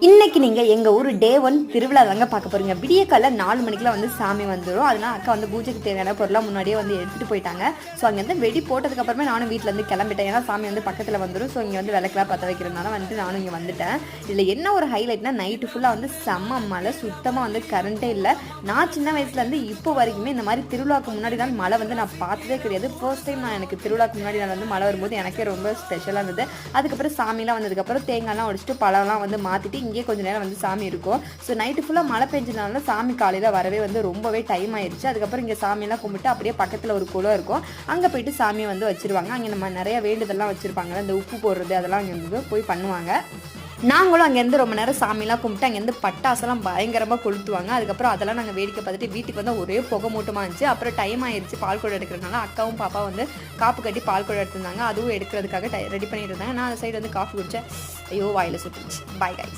இன்னைக்கு நீங்கள் எங்கள் ஊர் டே 1 திருவிழா தாங்க பார்க்க போகிறீங்க. விடிய காலைல 4 மணிக்கெலாம் வந்து சாமி வந்துடும். அதனால் அக்கா வந்து பூஜைக்கு தேவையான பொருளாக முன்னாடியே வந்து எடுத்துகிட்டு போயிட்டாங்க. ஸோ அங்கேருந்து வெடி போட்டதுக்கப்புறமே நானும் வீட்டிலேருந்து கிளம்பிட்டேன். ஏன்னா சாமி வந்து பக்கத்தில் வந்துடும். ஸோ இங்கே வந்து விளக்கெலாம் பற்ற வைக்கிறதுனால வந்துட்டு நானும் இங்கே வந்துட்டேன். இதில் என்ன ஒரு ஹைலைட்னா, நைட்டு ஃபுல்லாக வந்து செம்ம மழை, சுத்தமாக வந்து கரண்ட்டே இல்லை. நான் சின்ன வயசுலேருந்து இப்போ வரைக்குமே இந்த மாதிரி திருவிழாவுக்கு முன்னாடி நாள் மழை வந்து நான் பார்த்ததே கிடையாது. ஃபர்ஸ்ட் டைம் நான் எனக்கு திருவிழாவுக்கு முன்னாடி நாள் வந்து மழை வரும்போது எனக்கே ரொம்ப ஸ்பெஷலாக இருந்தது. அதுக்கப்புறம் சாமிலாம் வந்ததுக்கப்புறம் தேங்காய்லாம் உடைச்சிட்டு பழம்லாம் வந்து மாற்றிட்டு இங்கே கொஞ்சம் நேரம் வந்து சாமி இருக்கும். ஸோ நைட்டு ஃபுல்லாக மழை பெஞ்சதுனால சாமி காலையில் வரவே வந்து ரொம்பவே டைம் ஆயிடுச்சு. அதுக்கப்புறம் இங்கே சாமியெல்லாம் கும்பிட்டு அப்படியே பக்கத்தில் ஒரு குளம் இருக்கும், அங்கே போயிட்டு சாமியை வந்து வச்சுருவாங்க. அங்கே நம்ம நிறைய வேண்டுதெல்லாம் வச்சுருப்பாங்க, இந்த உப்பு போடுறது அதெல்லாம் அங்கே வந்து போய் பண்ணுவாங்க. நாங்களும் அங்கேருந்து ரொம்ப நேரம் சாமியெல்லாம் கும்பிட்டு அங்கேருந்து பட்டாசெல்லாம் பயங்கரமாக கொளுத்துவாங்க. அதுக்கப்புறம் அதெல்லாம் நாங்கள் வேடிக்கை பார்த்துட்டு வீட்டுக்கு வந்து ஒரே புகை மூட்டமாக இருந்துச்சு. அப்புறம் டைம் ஆயிடுச்சு பால் குடம் எடுக்கிறதுனால அக்காவும் பாப்பா வந்து காப்பு கட்டி பால் குடம் எடுத்திருந்தாங்க. அதுவும் எடுக்கிறதுக்காக ரெடி பண்ணிட்டு இருந்தாங்க. நான் அந்த சைடு வந்து காஃபி குடித்தேன். ஐயோ வாயில் சுட்டுச்சு. Bye guys.